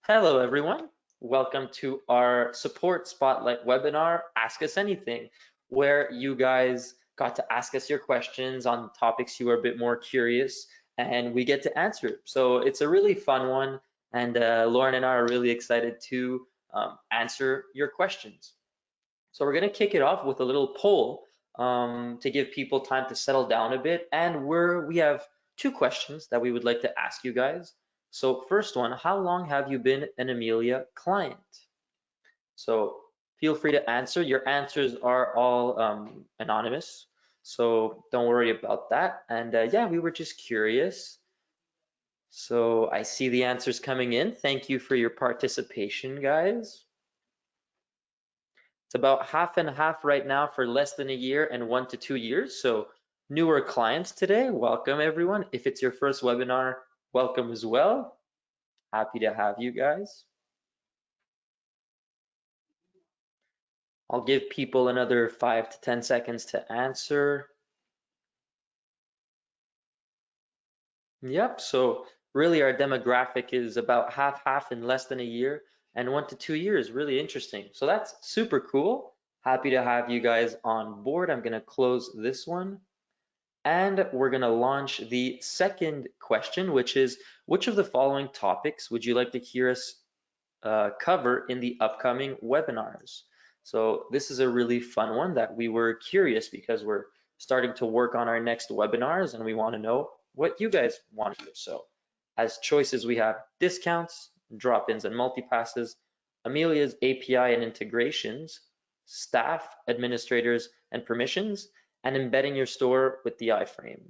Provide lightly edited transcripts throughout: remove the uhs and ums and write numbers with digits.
Hello, everyone. Welcome to our support spotlight webinar, Ask Us Anything, where you guys got to ask us your questions on topics you are a bit more curious and we get to answer. So it's a really fun one, and Lauren and I are really excited to answer your questions. So we're going to kick it off with a little poll to give people time to settle down a bit. And we have two questions that we would like to ask you guys. So first one, how long have you been an Amilia client? So feel free to answer. Your answers are all anonymous, so don't worry about that. And yeah, we were just curious. So I see the answers coming in. Thank you for your participation, guys. It's about half and half right now for less than a year and 1 to 2 years. So newer clients today, welcome everyone. If it's your first webinar, welcome as well. Happy to have you guys. I'll give people another 5 to 10 seconds to answer. Yep, so really our demographic is about half in less than a year and 1 to 2 years, really interesting. So that's super cool. Happy to have you guys on board. I'm gonna close this one. And we're gonna launch the second question, which is, which of the following topics would you like to hear us cover in the upcoming webinars? So this is a really fun one that we were curious because we're starting to work on our next webinars and we want to know what you guys want to do. So as choices, we have discounts, drop-ins and multi-passes, Amelia's API and integrations, staff, administrators, and permissions, and embedding your store with the iframe.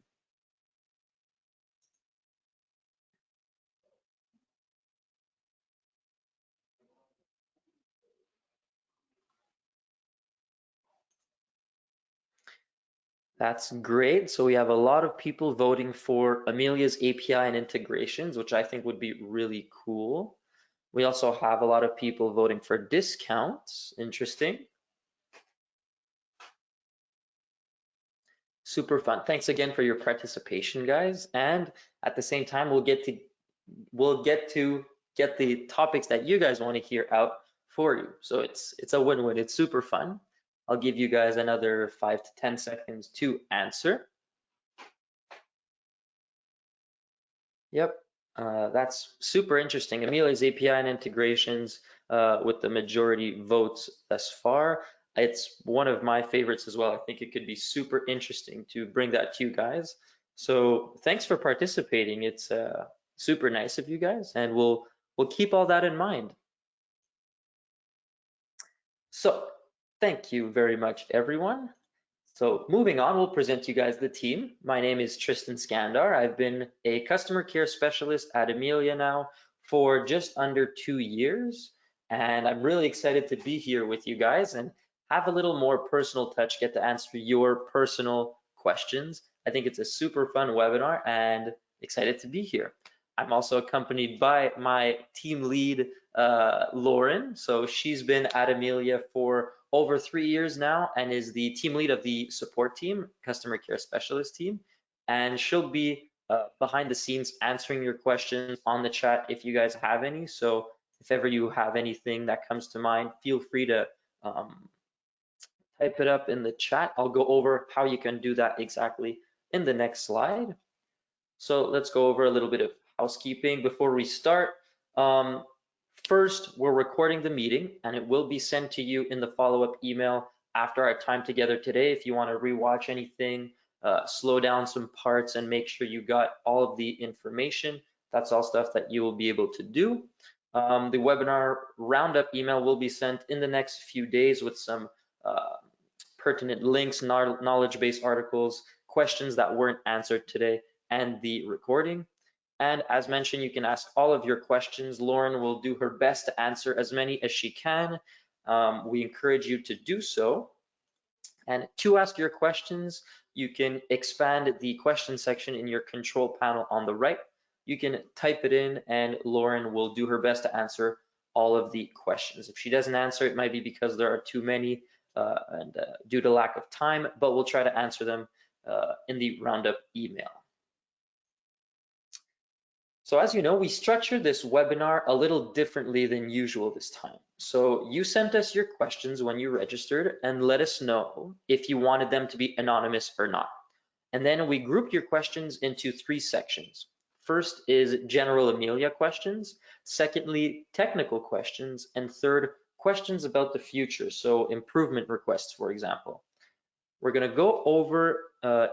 That's great. So we have a lot of people voting for Amelia's API and integrations, which I think would be really cool. We also have a lot of people voting for discounts. Interesting. Super fun. Thanks again for your participation, guys. And at the same time, we'll get to get the topics that you guys want to hear out for you. So it's a win-win. It's super fun. I'll give you guys another 5 to 10 seconds to answer. Yep, that's super interesting. Amelia's API and integrations with the majority votes thus far. It's one of my favorites as well. I think it could be super interesting to bring that to you guys. So thanks for participating. It's super nice of you guys, and we'll keep all that in mind. So thank you very much, everyone. So moving on, we'll present you guys the team. My name is Tristan Skandar. I've been a customer care specialist at Amilia now for just under 2 years. And I'm really excited to be here with you guys and have a little more personal touch, get to answer your personal questions. I think it's a super fun webinar and excited to be here. I'm also accompanied by my team lead, Lauren. So she's been at Amilia for over 3 years now and is the team lead of the support team, customer care specialist team. And she'll be behind the scenes answering your questions on the chat if you guys have any. So if ever you have anything that comes to mind, feel free to type it up in the chat. I'll go over how you can do that exactly in the next slide. So let's go over a little bit of housekeeping before we start. First, we're recording the meeting and it will be sent to you in the follow-up email after our time together today. If you want to rewatch anything, slow down some parts and make sure you got all of the information, that's all stuff that you will be able to do. The webinar roundup email will be sent in the next few days with some pertinent links, knowledge-based articles, questions that weren't answered today, and the recording. And as mentioned, you can ask all of your questions. Lauren will do her best to answer as many as she can. We encourage you to do so. And to ask your questions, you can expand the question section in your control panel on the right. You can type it in and Lauren will do her best to answer all of the questions. If she doesn't answer, it might be because there are too many and due to lack of time, but we'll try to answer them in the roundup email. So as you know, we structured this webinar a little differently than usual this time. So you sent us your questions when you registered and let us know if you wanted them to be anonymous or not. And then we grouped your questions into 3 sections. First is general Amilia questions, secondly, technical questions, and third, questions about the future, so improvement requests, for example. We're going to go over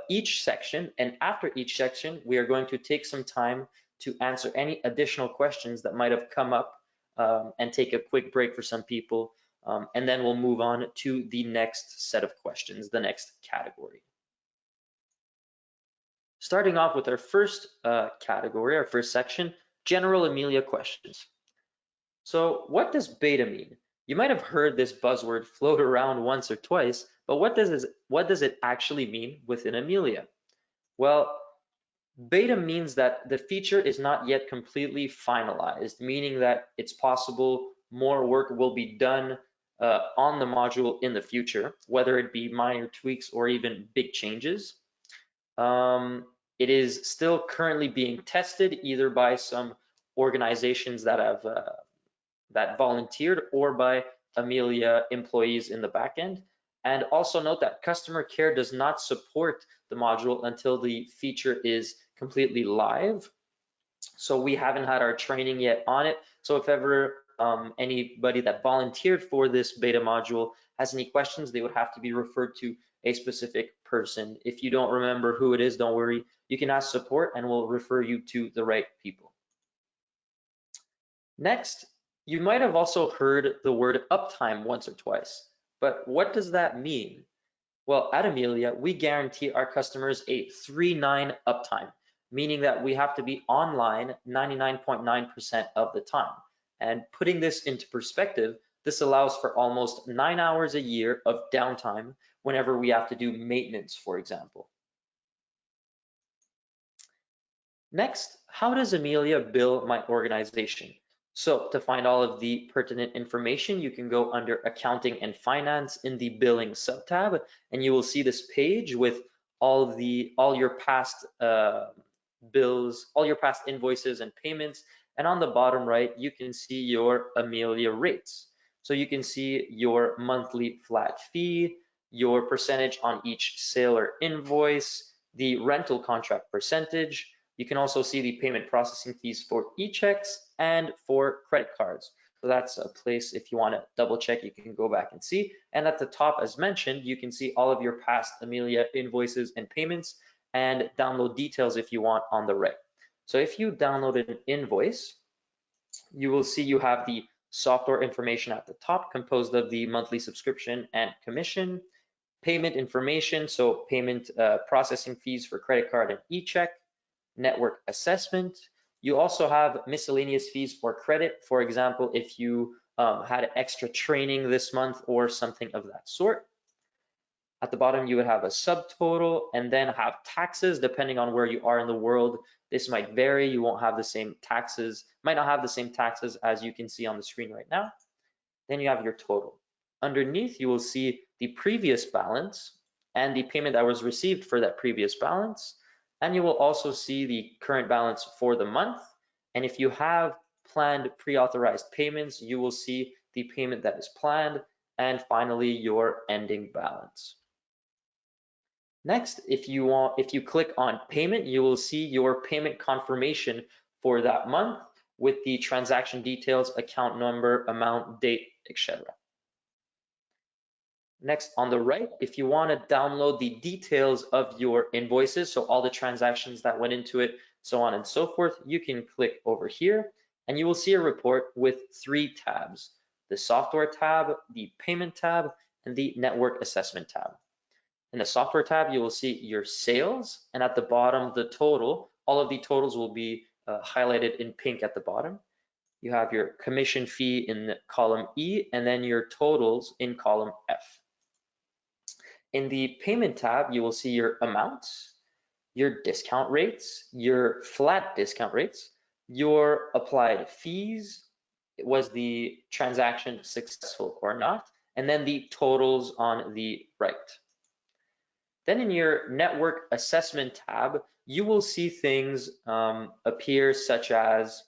each section, and after each section, we are going to take some time to answer any additional questions that might have come up and take a quick break for some people, and then we'll move on to the next set of questions, the next category. Starting off with our first category, our first section, general Amilia questions. So what does beta mean? You might have heard this buzzword float around once or twice, but what does it actually mean within Amilia? Well, beta means that the feature is not yet completely finalized, meaning that it's possible more work will be done on the module in the future, whether it be minor tweaks or even big changes. It is still currently being tested either by some organizations that have that volunteered or by Amilia employees in the backend. And also note that customer care does not support the module until the feature is completely live. So we haven't had our training yet on it. So if ever anybody that volunteered for this beta module has any questions, they would have to be referred to a specific person. If you don't remember who it is, don't worry. You can ask support and we'll refer you to the right people. Next, you might have also heard the word uptime once or twice, but what does that mean? Well, at Amilia, we guarantee our customers a 3-9 uptime, meaning that we have to be online 99.9% of the time. And putting this into perspective, this allows for almost 9 hours a year of downtime whenever we have to do maintenance, for example. Next, how does Amilia bill my organization? So to find all of the pertinent information, you can go under accounting and finance in the billing subtab, and you will see this page with all your past bills, all your past invoices and payments. And on the bottom right, you can see your Amilia rates. So you can see your monthly flat fee, your percentage on each sale or invoice, the rental contract percentage. You can also see the payment processing fees for e-checks and for credit cards. So that's a place if you want to double check, you can go back and see. And at the top, as mentioned, you can see all of your past Amilia invoices and payments and download details if you want on the right. So if you download an invoice, you will see you have the software information at the top composed of the monthly subscription and commission, payment information, so payment processing fees for credit card and e-check, network assessment. You also have miscellaneous fees for credit. For example, if you had extra training this month or something of that sort. At the bottom, you would have a subtotal and then have taxes depending on where you are in the world. This might vary. You won't have the same taxes, might not have the same taxes as you can see on the screen right now. Then you have your total. Underneath, you will see the previous balance and the payment that was received for that previous balance. And you will also see the current balance for the month. And if you have planned pre-authorized payments, you will see the payment that is planned, and finally your ending balance. Next, if you click on payment, you will see your payment confirmation for that month with the transaction details, account number, amount, date, etc. Next, on the right, if you want to download the details of your invoices, so all the transactions that went into it, so on and so forth, you can click over here and you will see a report with 3 tabs: the software tab, the payment tab, and the network assessment tab. In the software tab, you will see your sales, and at the bottom, the total. All of the totals will be highlighted in pink at the bottom. You have your commission fee in column E, and then your totals in column F. In the payment tab, you will see your amounts, your discount rates, your flat discount rates, your applied fees, was the transaction successful or not, and then the totals on the right. Then in your network assessment tab, you will see things appear such as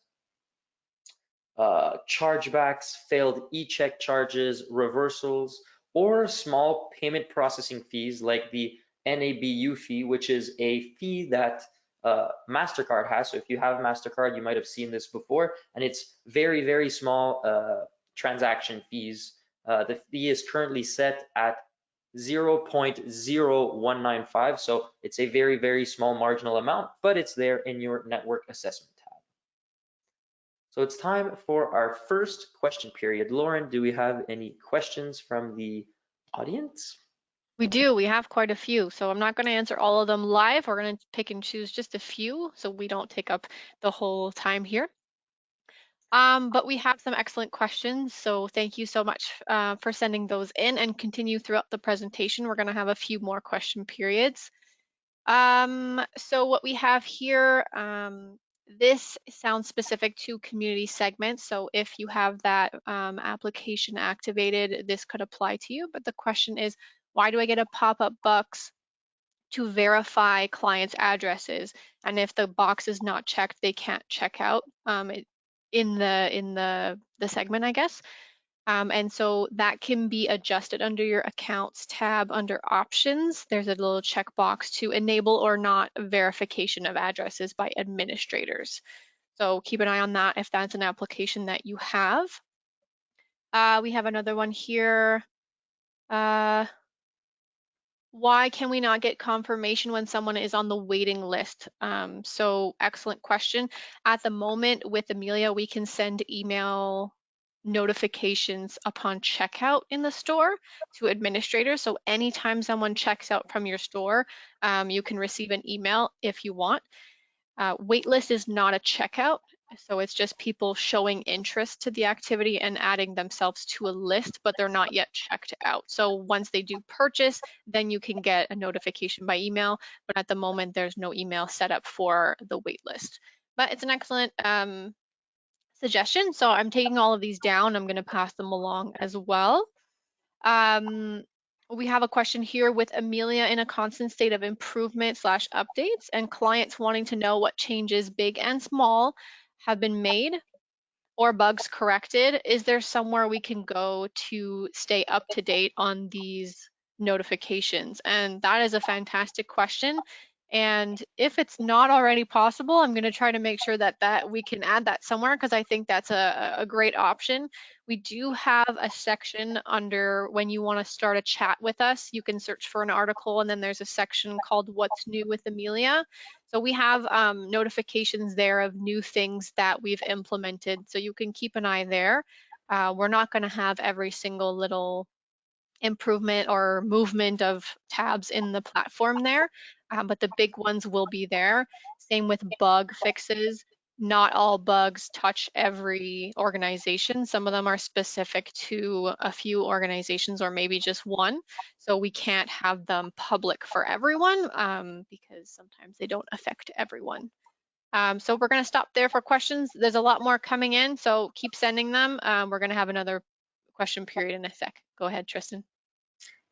chargebacks, failed e-check charges, reversals, or small payment processing fees like the NABU fee, which is a fee that MasterCard has. So if you have MasterCard, you might have seen this before, and it's very, very small transaction fees. The fee is currently set at 0.0195, so it's a very, very small marginal amount, but it's there in your network assessment tab. So it's time for our first question period. Lauren, do we have any questions from the audience? We do. We have quite a few. So I'm not going to answer all of them live. We're going to pick and choose just a few so we don't take up the whole time here. But we have some excellent questions. So thank you so much for sending those in, and continue throughout the presentation. We're going to have a few more question periods. So what we have here, this sounds specific to community segments. So if you have that application activated, this could apply to you. But the question is, why do I get a pop-up box to verify clients' addresses? And if the box is not checked, they can't check out in the segment, I guess. And so that can be adjusted under your accounts tab under options. There's a little checkbox to enable or not verification of addresses by administrators. So keep an eye on that if that's an application that you have. We have another one here. Why can we not get confirmation when someone is on the waiting list? So excellent question. At the moment with Amilia, we can send email notifications upon checkout in the store to administrators. So anytime someone checks out from your store, you can receive an email if you want. Waitlist is not a checkout, so it's just people showing interest to the activity and adding themselves to a list, but they're not yet checked out. So once they do purchase, then you can get a notification by email, but at the moment there's no email set up for the waitlist. But it's an excellent suggestion, so I'm taking all of these down. I'm going to pass them along as well. We have a question here with Amilia in a constant state of improvement / updates, and clients wanting to know what changes, big and small, have been made or bugs corrected. Is there somewhere we can go to stay up to date on these notifications? And that is a fantastic question. And if it's not already possible, I'm going to try to make sure that we can add that somewhere, because I think that's a great option. We do have a section under when you want to start a chat with us. You can search for an article, and then there's a section called What's New with Amilia. So we have notifications there of new things that we've implemented, so you can keep an eye there. We're not going to have every single little improvement or movement of tabs in the platform there, but the big ones will be there. Same with bug fixes. Not all bugs touch every organization. Some of them are specific to a few organizations or maybe just one. So we can't have them public for everyone because sometimes they don't affect everyone. So we're going to stop there for questions. There's a lot more coming in, so keep sending them. We're going to have another question period in a sec. Go ahead, Tristan.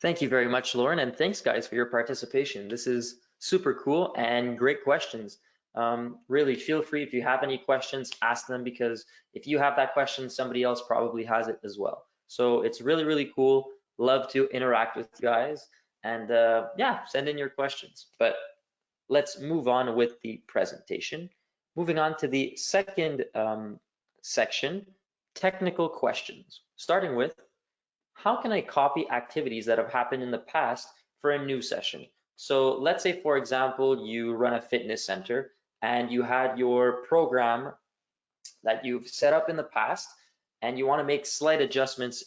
Thank you very much, Lauren, and thanks guys for your participation. This is super cool and great questions. Really feel free, if you have any questions, ask them, because if you have that question, somebody else probably has it as well. So it's really, really cool. Love to interact with you guys, and yeah, send in your questions. But let's move on with the presentation. Moving on to the second section, technical questions, starting with, how can I copy activities that have happened in the past for a new session? So let's say, for example, you run a fitness center and you had your program that you've set up in the past, and you want to make slight adjustments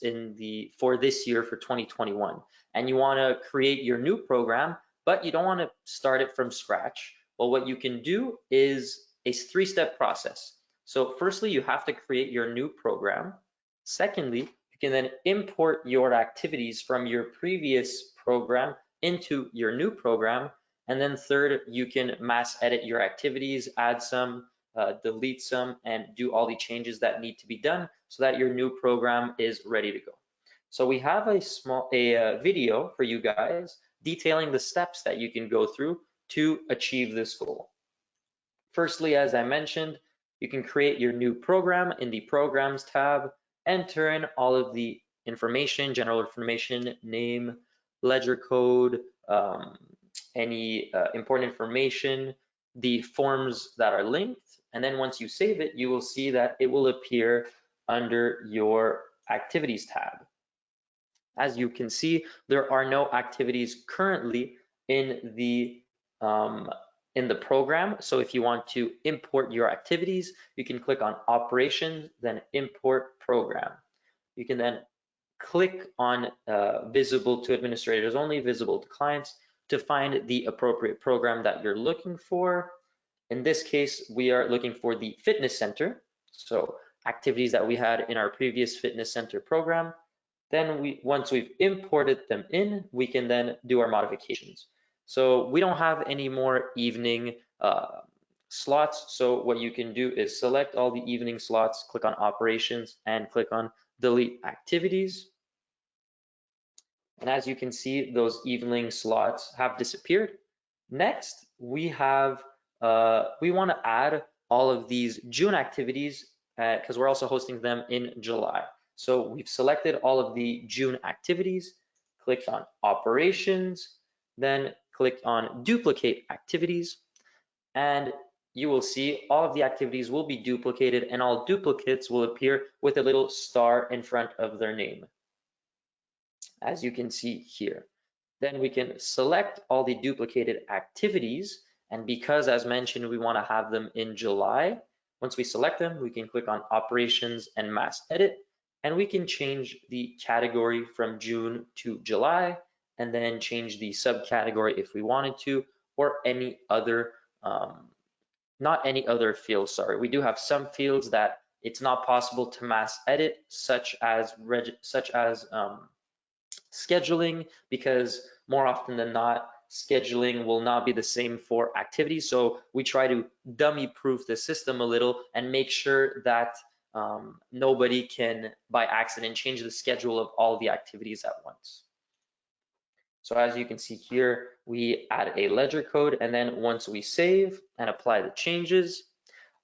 for this year, for 2021, and you want to create your new program, but you don't want to start it from scratch. Well, what you can do is a three-step process. So firstly, you have to create your new program. Secondly, you can then import your activities from your previous program into your new program. And then third, you can mass edit your activities, add some, delete some, and do all the changes that need to be done so that your new program is ready to go. So we have a video for you guys detailing the steps that you can go through to achieve this goal. Firstly, as I mentioned, you can create your new program in the Programs tab, enter in all of the information, general information, name, ledger code, any important information, the forms that are linked, and then once you save it, you will see that it will appear under your Activities tab. As you can see, there are no activities currently in the program. So if you want to import your activities, you can click on Operations, then Import Program. You can then click on Visible to Administrators Only, Visible to Clients to find the appropriate program that you're looking for. In this case, we are looking for the Fitness Center. So activities that we had in our previous Fitness Center program. Then once we've imported them in, we can then do our modifications. So we don't have any more evening slots. So what you can do is select all the evening slots, click on Operations, and click on Delete Activities. And as you can see, those evening slots have disappeared. Next, we want to add all of these June activities because we're also hosting them in July. So we've selected all of the June activities, clicked on Operations, then clicked on Duplicate Activities, and you will see all of the activities will be duplicated and all duplicates will appear with a little star in front of their name, as you can see here. Then we can select all the duplicated activities, and because, as mentioned, we want to have them in July, once we select them, we can click on Operations and Mass Edit, and we can change the category from June to July, and then change the subcategory if we wanted to, or any other, not any other fields, sorry. We do have some fields that it's not possible to mass edit, such as scheduling, because more often than not, scheduling will not be the same for activities. So we try to dummy proof the system a little and make sure that nobody can by accident change the schedule of all the activities at once. So as you can see here, we add a ledger code, and then once we save and apply the changes,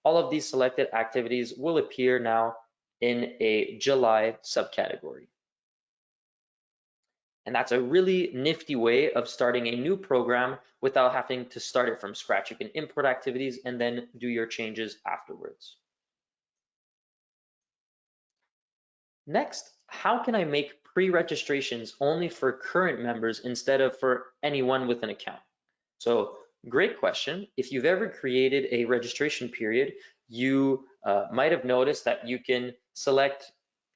all of these selected activities will appear now in a July subcategory. And that's a really nifty way of starting a new program without having to start it from scratch. You can import activities and then do your changes afterwards. Next, how can I make pre-registrations only for current members instead of for anyone with an account? So great question. If you've ever created a registration period, you might have noticed that you can select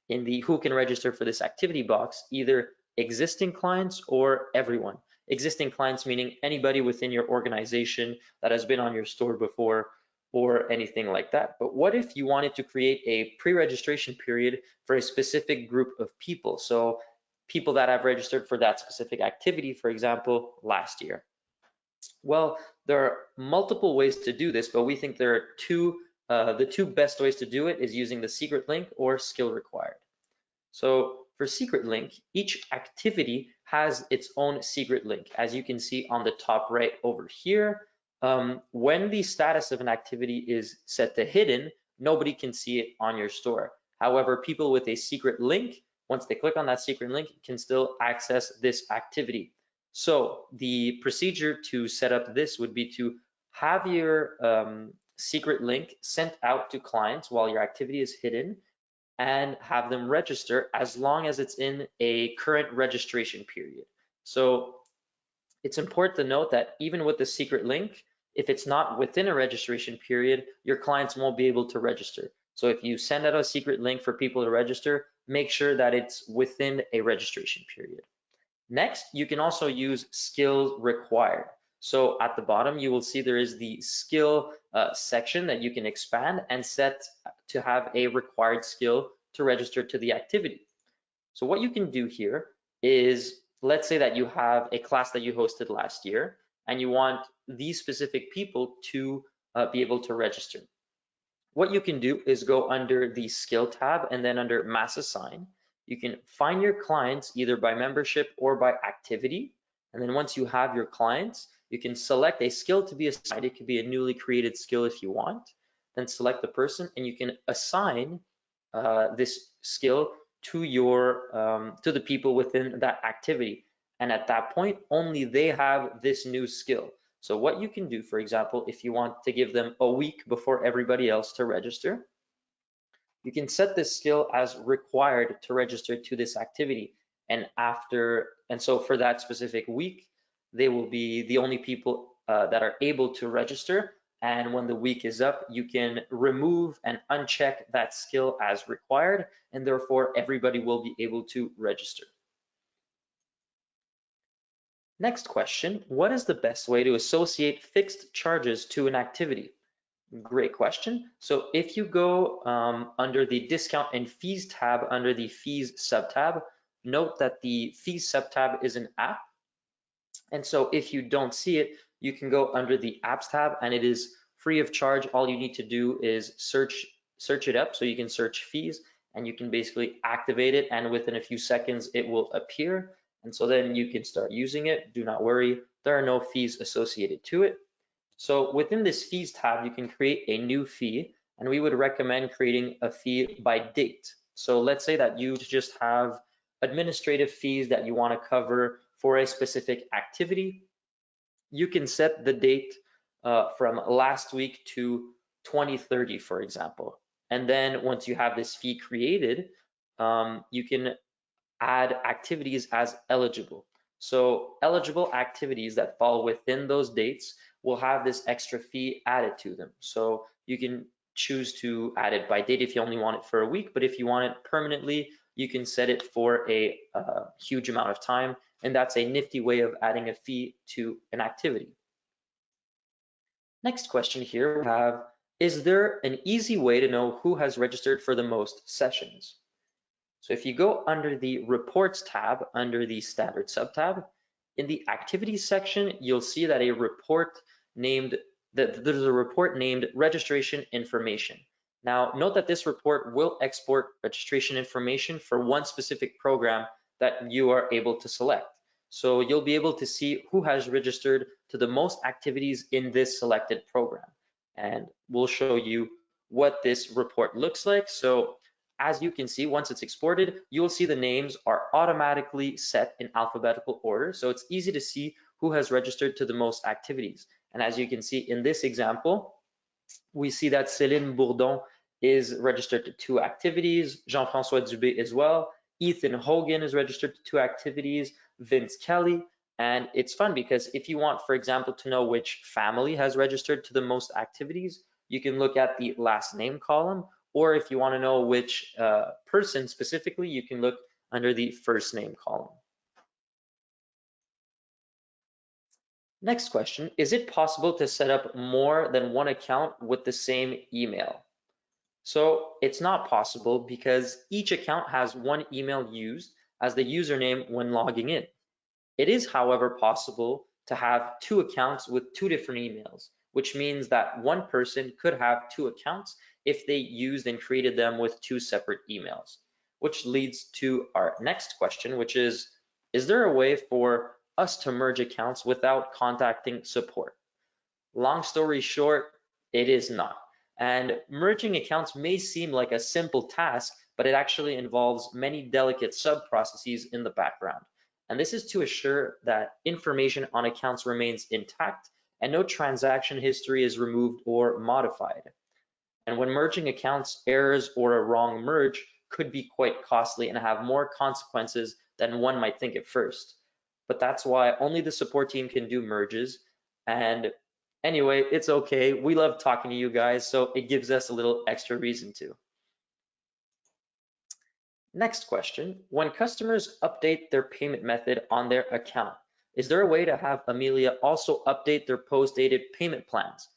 in the who can register for this activity box, either existing clients or everyone. Existing clients meaning anybody within your organization that has been on your store before or anything like that. But what if you wanted to create a pre-registration period for a specific group of people? So people that have registered for that specific activity, for example, last year. Well, there are multiple ways to do this, but we think there are the two best ways to do it is using the secret link or skill required. So for secret link, each activity has its own secret link. As you can see on the top right over here, when the status of an activity is set to hidden, nobody can see it on your store. However, people with a secret link, once they click on that secret link, can still access this activity. So the procedure to set up this would be to have your secret link sent out to clients while your activity is hidden, and have them register as long as it's in a current registration period. So it's important to note that even with the secret link, if it's not within a registration period, your clients won't be able to register. So if you send out a secret link for people to register, make sure that it's within a registration period. Next, you can also use skills required. So at the bottom, you will see there is the skill section that you can expand and set to have a required skill to register to the activity. So what you can do here is, let's say that you have a class that you hosted last year and you want these specific people to be able to register. What you can do is go under the skill tab and then under mass assign. You can find your clients either by membership or by activity, And then once you have your clients, you can select a skill to be assigned. It could be a newly created skill if you want. Then select the person, and you can assign this skill to to the people within that activity. And at that point, only they have this new skill. So what you can do, for example, if you want to give them a week before everybody else to register, you can set this skill as required to register to this activity. And so for that specific week, they will be the only people that are able to register. And when the week is up, you can remove and uncheck that skill as required, and therefore everybody will be able to register. Next question, what is the best way to associate fixed charges to an activity? Great question. So if you go under the discount and fees tab under the fees subtab, note that the fees subtab is an app. And so if you don't see it, you can go under the apps tab, and it is free of charge. All you need to do is search it up. So you can search fees, and you can basically activate it, and within a few seconds it will appear. And so then you can start using it. Do not worry, there are no fees associated to it. So within this fees tab, you can create a new fee, and we would recommend creating a fee by date. So let's say that you just have administrative fees that you want to cover for a specific activity. You can set the date from last week to 2030, for example. And then once you have this fee created, you can add activities as eligible. So eligible activities that fall within those dates will have this extra fee added to them. So you can choose to add it by date if you only want it for a week, but if you want it permanently, you can set it for a huge amount of time, and that's a nifty way of adding a fee to an activity. Next question here we have, is there an easy way to know who has registered for the most sessions? So if you go under the reports tab, under the standard subtab, in the activities section, you'll see that there's a report named registration information. Now, note that this report will export registration information for one specific program that you are able to select. So you'll be able to see who has registered to the most activities in this selected program. And we'll show you what this report looks like. So as you can see, once it's exported, you'll see the names are automatically set in alphabetical order. So it's easy to see who has registered to the most activities. And as you can see in this example, we see that Céline Bourdon is registered to 2 activities, Jean-François Dubé as well, Ethan Hogan is registered to 2 activities, Vince Kelly. And it's fun because if you want, for example, to know which family has registered to the most activities, you can look at the last name column, or if you want to know which person specifically, you can look under the first name column. Next question, is it possible to set up more than one account with the same email? So it's not possible because each account has one email used as the username when logging in. It is, however, possible to have 2 accounts with 2 different emails, which means that one person could have 2 accounts if they used and created them with 2 separate emails, which leads to our next question, which is there a way for us to merge accounts without contacting support? Long story short, it is not. And merging accounts may seem like a simple task, but it actually involves many delicate sub-processes in the background. And this is to assure that information on accounts remains intact and no transaction history is removed or modified. And when merging accounts, errors or a wrong merge could be quite costly and have more consequences than one might think at first. But that's why only the support team can do merges. And anyway, it's okay. We love talking to you guys, so it gives us a little extra reason to. Next question, when customers update their payment method on their account, is there a way to have Amilia also update their post-dated payment plans?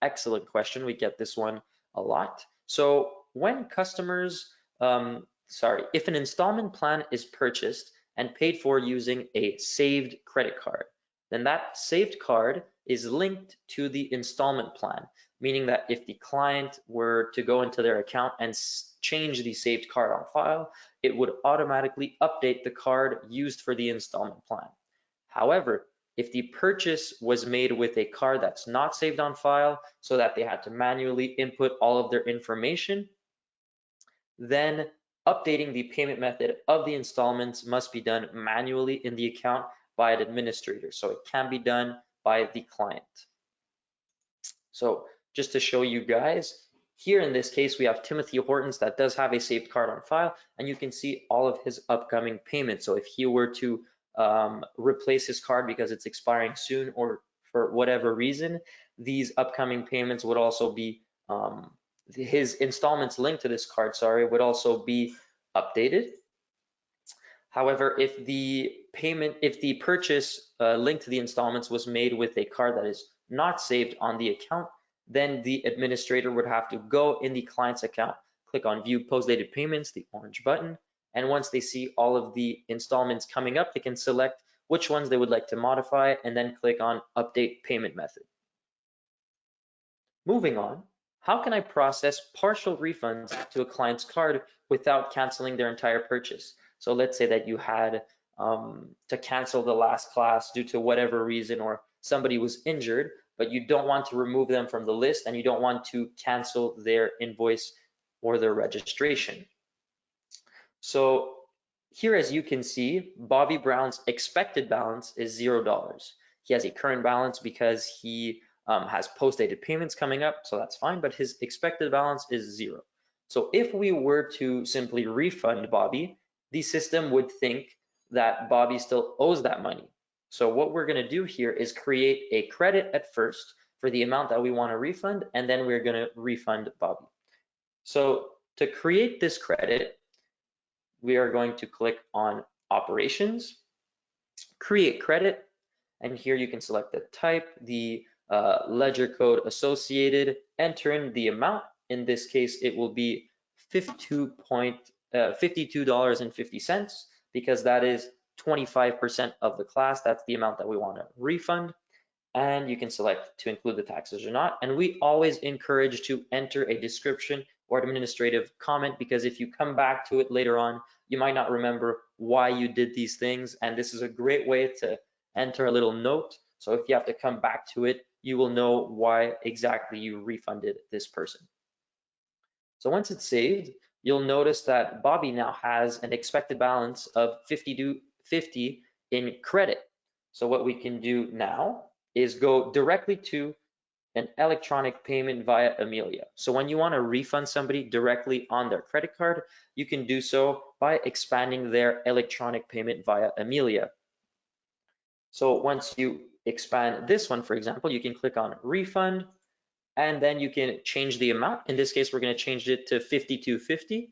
Excellent question, we get this one a lot. So when customers, if an installment plan is purchased and paid for using a saved credit card, then that saved card is linked to the installment plan, meaning that if the client were to go into their account and change the saved card on file, it would automatically update the card used for the installment plan. However, if the purchase was made with a card that's not saved on file, so that they had to manually input all of their information, then updating the payment method of the installments must be done manually in the account by an administrator. So it can be done by the client. So just to show you guys, here in this case, we have Timothy Hortons that does have a saved card on file, and you can see all of his upcoming payments. So if he were to replace his card because it's expiring soon or for whatever reason, these upcoming payments would also be, his installments linked to this card, sorry, would also be updated. However, if the purchase linked to the installments was made with a card that is not saved on the account, then the administrator would have to go in the client's account, click on view post-dated payments, the orange button, and once they see all of the installments coming up, they can select which ones they would like to modify and then click on update payment method. Moving on, how can I process partial refunds to a client's card without canceling their entire purchase? So let's say that you had to cancel the last class due to whatever reason, or somebody was injured, but you don't want to remove them from the list and you don't want to cancel their invoice or their registration. So here, as you can see, Bobby Brown's expected balance is $0. He has a current balance because he has post-dated payments coming up, so that's fine, but his expected balance is 0. So if we were to simply refund Bobby, the system would think that Bobby still owes that money. So what we're gonna do here is create a credit at first for the amount that we wanna refund, and then we're gonna refund Bobby. So to create this credit, we are going to click on operations, create credit, and here you can select the type, the ledger code associated, enter in the amount. In this case, it will be $52.50 because that is 25% of the class. That's the amount that we want to refund. And you can select to include the taxes or not. And we always encourage to enter a description or administrative comment, because if you come back to it later on, you might not remember why you did these things. And this is a great way to enter a little note. So if you have to come back to it, you will know why exactly you refunded this person. So once it's saved, you'll notice that Bobby now has an expected balance of $52.50 in credit. So what we can do now is go directly to an electronic payment via Amilia. So when you want to refund somebody directly on their credit card, you can do so by expanding their electronic payment via Amilia. So once you expand this one, for example, you can click on refund, and then you can change the amount. In this case, we're going to change it to $52.50.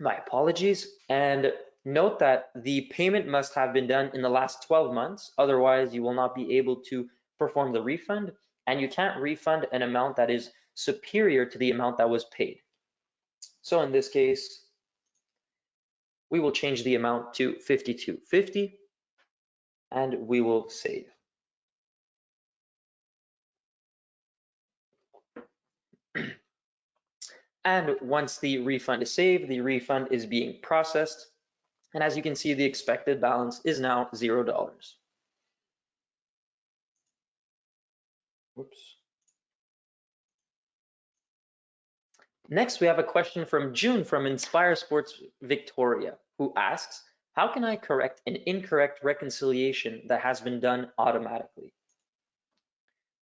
My apologies. And note that the payment must have been done in the last 12 months. Otherwise, you will not be able to perform the refund, and you can't refund an amount that is superior to the amount that was paid. So in this case, we will change the amount to $52.50, and we will save. And once the refund is saved, the refund is being processed. And as you can see, the expected balance is now $0. Whoops. Next, we have a question from June from Inspire Sports Victoria, who asks, how can I correct an incorrect reconciliation that has been done automatically?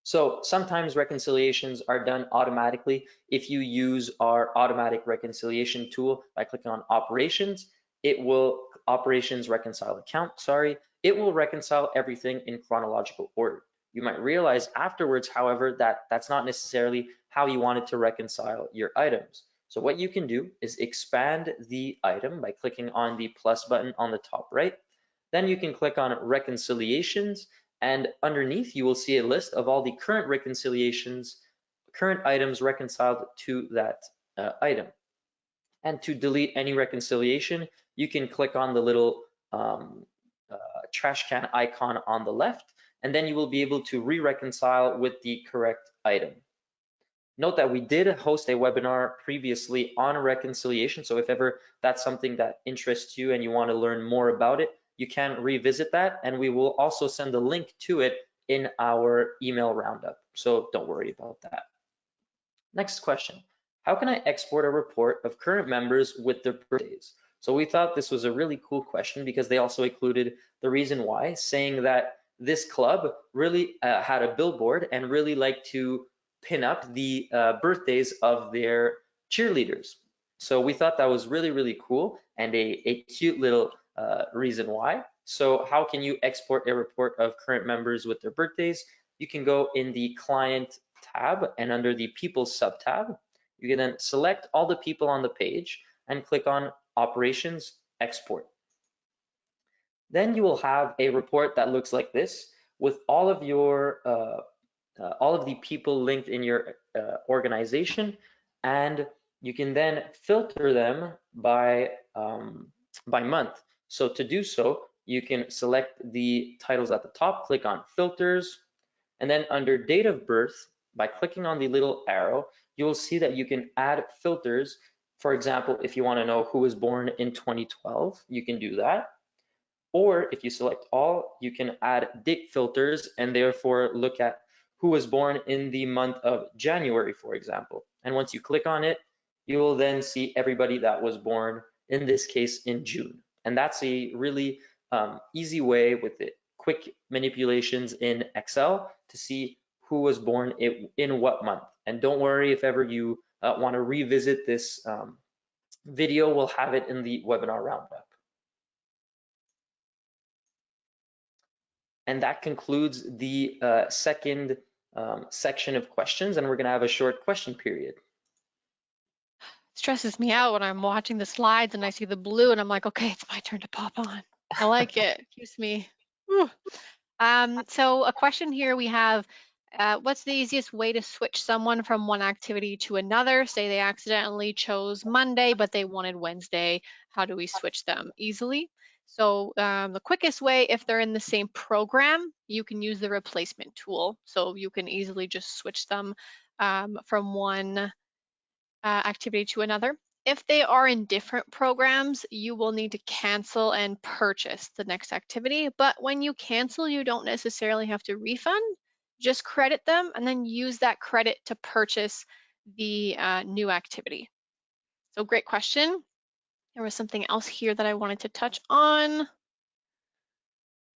So sometimes reconciliations are done automatically. If you use our automatic reconciliation tool by clicking on operations, it will operations reconcile account, sorry, it will reconcile everything in chronological order. You might realize afterwards, however, that that's not necessarily how you wanted to reconcile your items. So what you can do is expand the item by clicking on the plus button on the top right. Then you can click on reconciliations, and underneath you will see a list of all the current reconciliations, current items reconciled to that item. And to delete any reconciliation, you can click on the little trash can icon on the left, and then you will be able to re-reconcile with the correct item. Note that we did host a webinar previously on reconciliation, so if ever that's something that interests you and you want to learn more about it, you can revisit that, and we will also send a link to it in our email roundup. So don't worry about that. Next question. How can I export a report of current members with their birthdays? So we thought this was a really cool question because they also included the reason why, saying that this club really had a billboard and really liked to pin up the birthdays of their cheerleaders. So we thought that was really, really cool and a cute little reason why. So how can you export a report of current members with their birthdays? You can go in the client tab, and under the people sub tab, you can then select all the people on the page and click on operations export. Then you will have a report that looks like this with all of your all of the people linked in your organization, and you can then filter them by month. So to do so, you can select the titles at the top, click on filters, and then under date of birth, by clicking on the little arrow, you will see that you can add filters. For example, if you want to know who was born in 2012, you can do that. Or if you select all, you can add date filters and therefore look at who was born in the month of January, for example. And once you click on it, you will then see everybody that was born, in this case, in June. And that's a really easy way with it, quick manipulations in Excel to see who was born in what month. And don't worry if ever you want to revisit this video, we'll have it in the webinar roundup. And that concludes the second section of questions, and we're going to have a short question period. Stresses me out when I'm watching the slides and I see the blue and I'm like, okay, it's my turn to pop on. I like it. Keeps me. Whew. So a question here we have, what's the easiest way to switch someone from one activity to another? Say they accidentally chose Monday, but they wanted Wednesday. How do we switch them easily? So the quickest way, if they're in the same program, you can use the replacement tool. So you can easily just switch them from one activity to another. If they are in different programs, you will need to cancel and purchase the next activity. But when you cancel, you don't necessarily have to refund, just credit them and then use that credit to purchase the new activity. So great question. There was something else here that I wanted to touch on.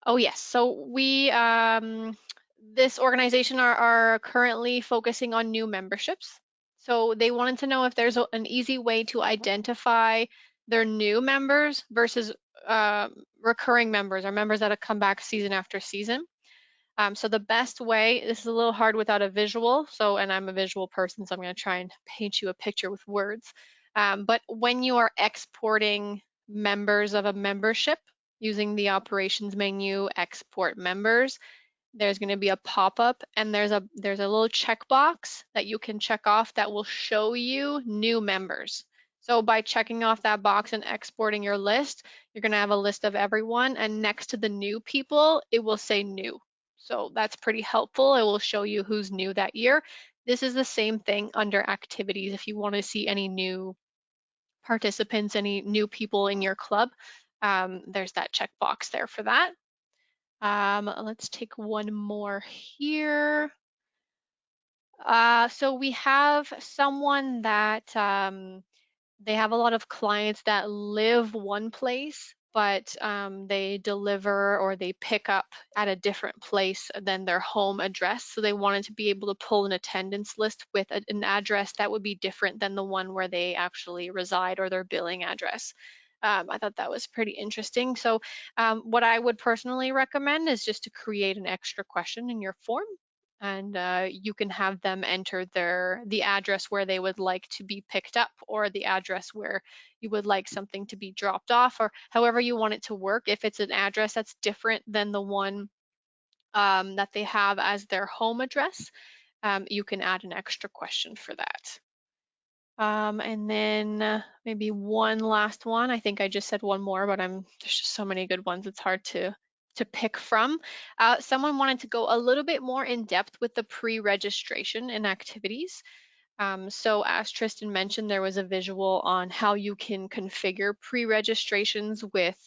Oh yes, so we, this organization are currently focusing on new memberships. So they wanted to know if there's an easy way to identify their new members versus recurring members or members that have come back season after season. So the best way, this is a little hard without a visual, so, and I'm a visual person, so I'm going to try and paint you a picture with words. But when you are exporting members of a membership using the operations menu, export members, there's going to be a pop-up and there's a little checkbox that you can check off that will show you new members. So by checking off that box and exporting your list, you're going to have a list of everyone, and next to the new people, it will say new. So that's pretty helpful. It will show you who's new that year. This is the same thing under activities. If you want to see any new participants, any new people in your club, there's that checkbox there for that. Let's take one more here. So we have someone that they have a lot of clients that live one place, but they deliver or they pick up at a different place than their home address. So they wanted to be able to pull an attendance list with an address that would be different than the one where they actually reside or their billing address. I thought that was pretty interesting. So what I would personally recommend is just to create an extra question in your form, and you can have them enter the address where they would like to be picked up, or the address where you would like something to be dropped off, or however you want it to work. If it's an address that's different than the one that they have as their home address, you can add an extra question for that. And then maybe one last one. I think I just said one more, but there's just so many good ones. It's hard to pick from. Someone wanted to go a little bit more in depth with the pre-registration and activities. So as Tristan mentioned, there was a visual on how you can configure pre-registrations with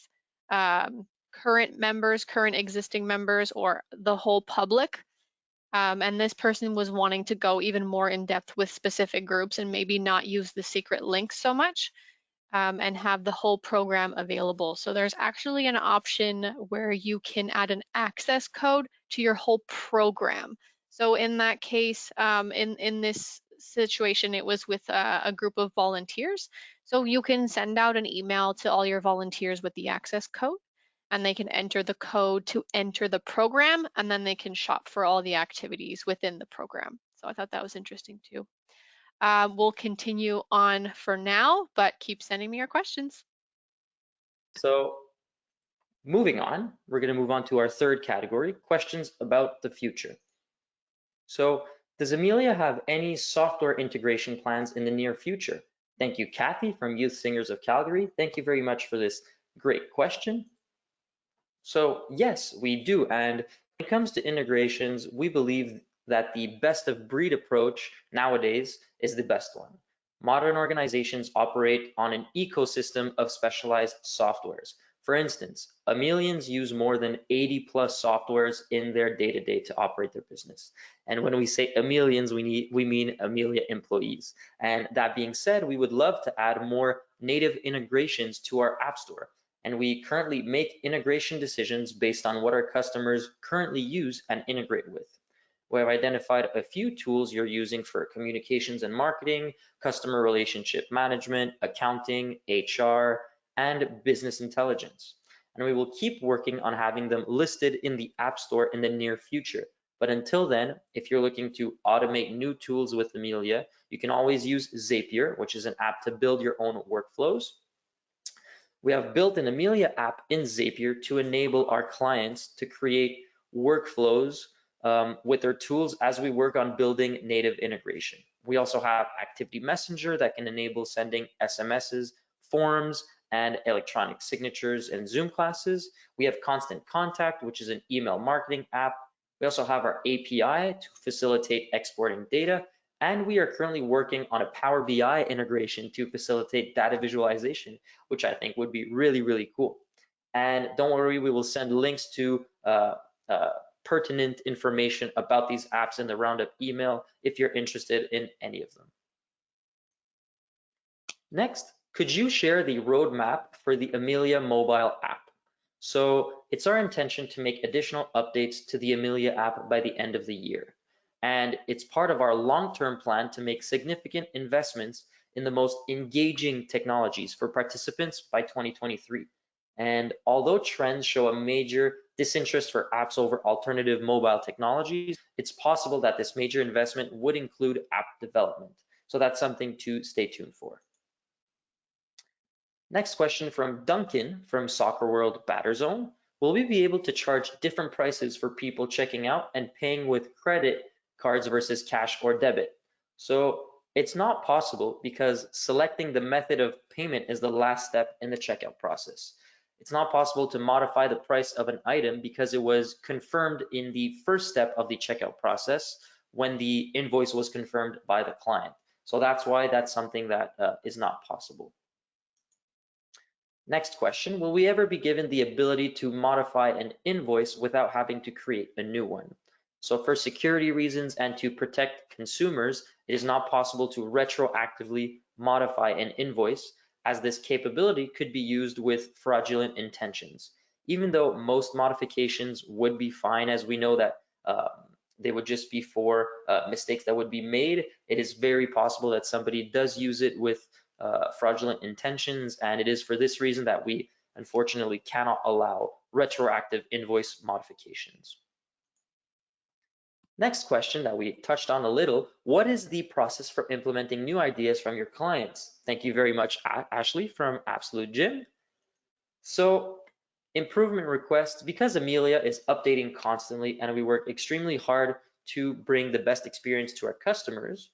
current members, current existing members, or the whole public. And this person was wanting to go even more in depth with specific groups and maybe not use the secret links so much, and have the whole program available. So there's actually an option where you can add an access code to your whole program. So in that case, in this situation, it was with a group of volunteers. So you can send out an email to all your volunteers with the access code, and they can enter the code to enter the program, and then they can shop for all the activities within the program. So I thought that was interesting too. We'll continue on for now, but keep sending me your questions. So moving on, we're going to move on to our third category, questions about the future. So does Amilia have any software integration plans in the near future? Thank you, Kathy from Youth Singers of Calgary. Thank you very much for this great question. So yes, we do. And when it comes to integrations, we believe that the best of breed approach nowadays is the best one. Modern organizations operate on an ecosystem of specialized softwares. For instance, Amilians use more than 80 plus softwares in their day-to-day to operate their business. And when we say Amilians, we mean Amilia employees. And that being said, we would love to add more native integrations to our App Store. And we currently make integration decisions based on what our customers currently use and integrate with. We have identified a few tools you're using for communications and marketing, customer relationship management, accounting, HR, and business intelligence. And we will keep working on having them listed in the App Store in the near future. But until then, if you're looking to automate new tools with Amilia, you can always use Zapier, which is an app to build your own workflows. We have built an Amilia app in Zapier to enable our clients to create workflows with their tools as we work on building native integration. We also have Activity Messenger that can enable sending SMSs, forms, and electronic signatures in Zoom classes. We have Constant Contact, which is an email marketing app. We also have our API to facilitate exporting data. And we are currently working on a Power BI integration to facilitate data visualization, which I think would be really, really cool. And don't worry, we will send links to pertinent information about these apps in the roundup email if you're interested in any of them. Next, could you share the roadmap for the Amilia mobile app? So it's our intention to make additional updates to the Amilia app by the end of the year. And it's part of our long-term plan to make significant investments in the most engaging technologies for participants by 2023. And although trends show a major disinterest for apps over alternative mobile technologies, it's possible that this major investment would include app development. So that's something to stay tuned for. Next question from Duncan from Soccer World Batter Zone. Will we be able to charge different prices for people checking out and paying with credit cards versus cash or debit? So it's not possible because selecting the method of payment is the last step in the checkout process. It's not possible to modify the price of an item because it was confirmed in the first step of the checkout process when the invoice was confirmed by the client. So that's why that's something that is not possible. Next question, will we ever be given the ability to modify an invoice without having to create a new one? So for security reasons and to protect consumers, it is not possible to retroactively modify an invoice, as this capability could be used with fraudulent intentions. Even though most modifications would be fine, as we know that they would just be for mistakes that would be made, it is very possible that somebody does use it with fraudulent intentions, and it is for this reason that we unfortunately cannot allow retroactive invoice modifications. Next question that we touched on a little, what is the process for implementing new ideas from your clients? Thank you very much, Ashley from Absolute Gym. So improvement requests, because Amilia is updating constantly and we work extremely hard to bring the best experience to our customers,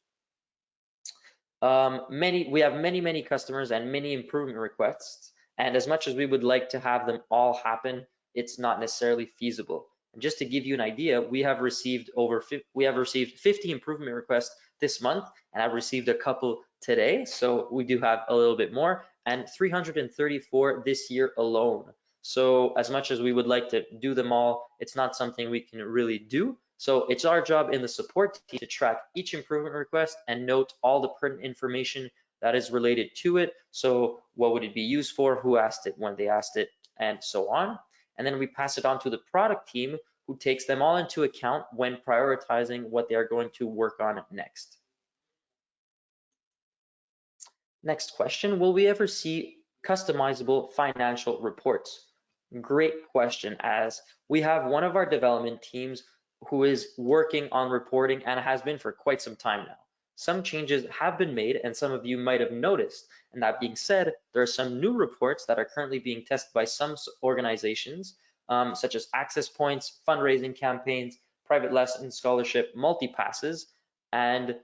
we have many customers and many improvement requests, and as much as we would like to have them all happen, it's not necessarily feasible. And just to give you an idea, we have received 50 improvement requests this month, and I've received a couple today, so we do have a little bit more, and 334 this year alone. So as much as we would like to do them all, it's not something we can really do. So it's our job in the support team to track each improvement request and note all the pertinent information that is related to it. So what would it be used for, who asked it, when they asked it, and so on. And then we pass it on to the product team, who takes them all into account when prioritizing what they are going to work on next. Next question, will we ever see customizable financial reports? Great question, as we have one of our development teams who is working on reporting and has been for quite some time now. Some changes have been made and some of you might have noticed. And that being said, there are some new reports that are currently being tested by some organizations, such as access points, fundraising campaigns, private lesson scholarship, multi-passes, and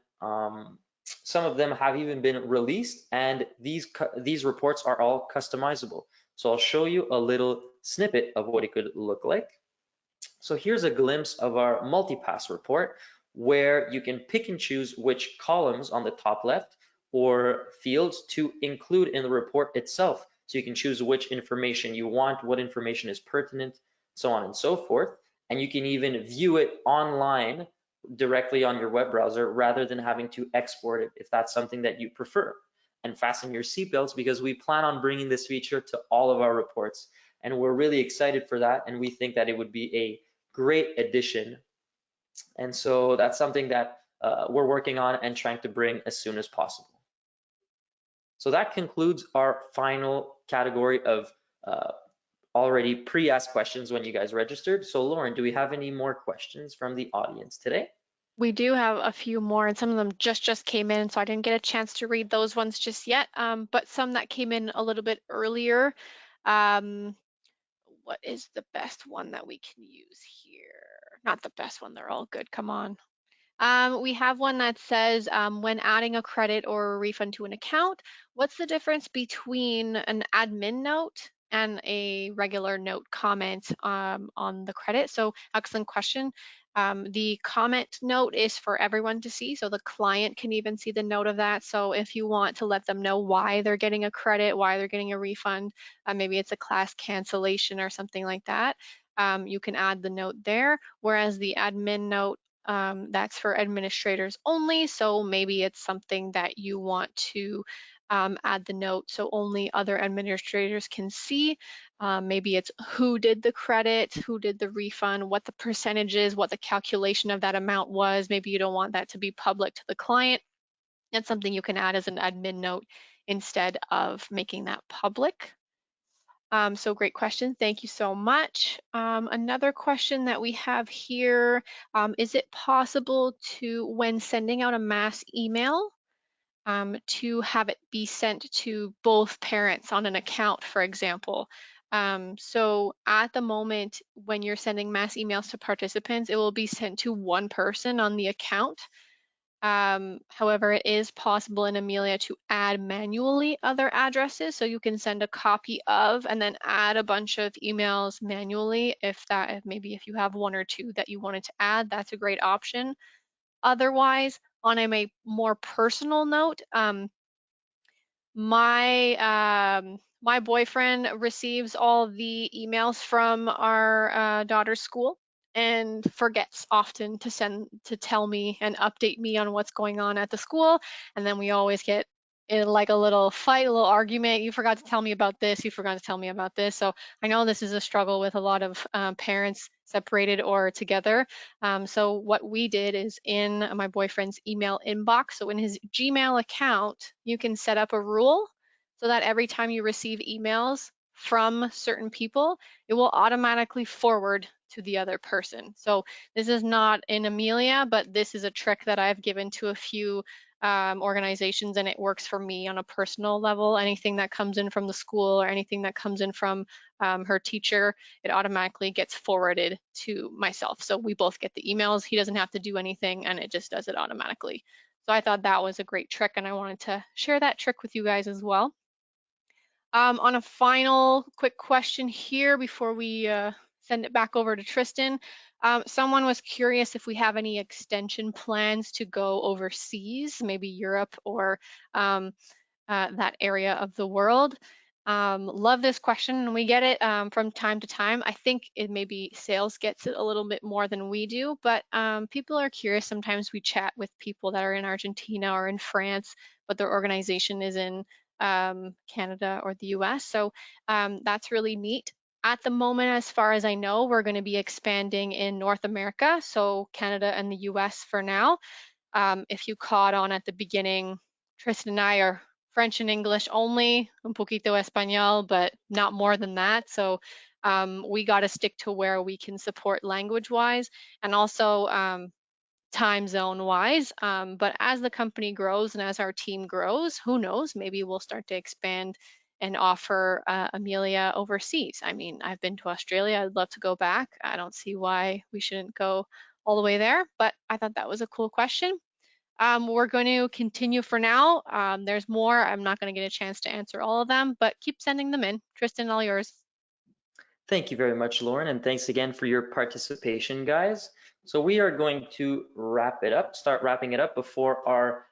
some of them have even been released, and these reports are all customizable. So I'll show you a little snippet of what it could look like. So here's a glimpse of our multi-pass report, where you can pick and choose which columns on the top left or fields to include in the report itself. So you can choose which information you want, what information is pertinent, so on and so forth. And you can even view it online directly on your web browser rather than having to export it if that's something that you prefer. And fasten your seatbelts, because we plan on bringing this feature to all of our reports. And we're really excited for that. And we think that it would be a great addition. And so that's something that we're working on and trying to bring as soon as possible. So that concludes our final category of already pre-asked questions when you guys registered. So Lauren, do we have any more questions from the audience today? We do have a few more, and some of them just came in, so I didn't get a chance to read those ones just yet. But some that came in a little bit earlier. What is the best one that we can use here? Not the best one, they're all good, come on. We have one that says, when adding a credit or a refund to an account, what's the difference between an admin note and a regular note comment on the credit? So excellent question. The comment note is for everyone to see, so the client can even see the note of that. So if you want to let them know why they're getting a credit, why they're getting a refund, maybe it's a class cancellation or something like that, you can add the note there. Whereas the admin note, that's for administrators only. So maybe it's something that you want to add the note so only other administrators can see. Maybe it's who did the credit, who did the refund, what the percentage is, what the calculation of that amount was. Maybe you don't want that to be public to the client. That's something you can add as an admin note instead of making that public. So great question, thank you so much. Another question that we have here, is it possible to, when sending out a mass email, to have it be sent to both parents on an account, for example? So at the moment, when you're sending mass emails to participants, it will be sent to one person on the account. However, it is possible in Amilia to add manually other addresses. So you can send a copy of and then add a bunch of emails manually if maybe if you have one or two that you wanted to add, that's a great option. Otherwise, on a more personal note, my boyfriend receives all the emails from our daughter's school and forgets often to tell me and update me on what's going on at the school. And then we always get in like a little fight, a little argument. You forgot to tell me about this. You forgot to tell me about this. So I know this is a struggle with a lot of parents separated or together. So what we did is in my boyfriend's email inbox, so in his Gmail account, you can set up a rule so that every time you receive emails from certain people, it will automatically forward to the other person. So this is not in Amilia, but this is a trick that I've given to a few organizations, and it works for me on a personal level. Anything that comes in from the school or anything that comes in from her teacher, it automatically gets forwarded to myself. So we both get the emails. He doesn't have to do anything, and it just does it automatically. So I thought that was a great trick, and I wanted to share that trick with you guys as well. On a final quick question here before we send it back over to Tristan, someone was curious if we have any extension plans to go overseas, maybe Europe or that area of the world. Love this question, and we get it from time to time. I think it maybe sales gets it a little bit more than we do, but people are curious. Sometimes we chat with people that are in Argentina or in France, but their organization is in Canada or the US. So that's really neat. At the moment, as far as I know, we're going to be expanding in North America, so Canada and the US for now. If you caught on at the beginning, Tristan and I are French and English only, un poquito español, but not more than that. So we got to stick to where we can support language-wise and also time zone-wise. But as the company grows and as our team grows, who knows? Maybe we'll start to expand and offer Amilia overseas. I mean, I've been to Australia. I'd love to go back. I don't see why we shouldn't go all the way there, but I thought that was a cool question. We're going to continue for now. There's more. I'm not going to get a chance to answer all of them, but keep sending them in. Tristan, all yours. Thank you very much, Lauren, and thanks again for your participation, guys. So we are going to start wrapping it up before our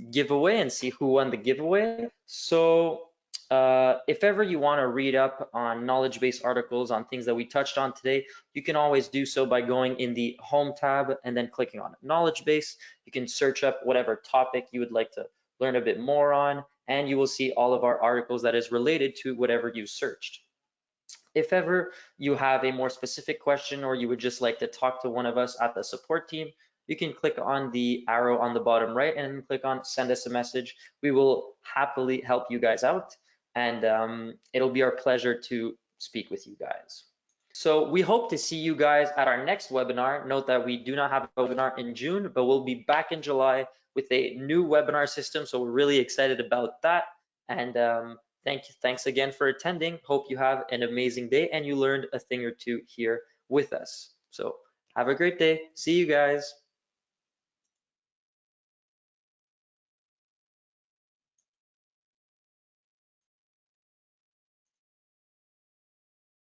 giveaway and see who won the giveaway. So if ever you want to read up on knowledge-based articles on things that we touched on today, you can always do so by going in the Home tab and then clicking on Knowledge Base. You can search up whatever topic you would like to learn a bit more on, and you will see all of our articles that is related to whatever you searched. If ever you have a more specific question or you would just like to talk to one of us at the support team, you can click on the arrow on the bottom right and click on send us a message. We will happily help you guys out, and it'll be our pleasure to speak with you guys. So we hope to see you guys at our next webinar. Note that we do not have a webinar in June, but we'll be back in July with a new webinar system. So we're really excited about that. And thanks again for attending. Hope you have an amazing day and you learned a thing or two here with us. So have a great day. See you guys.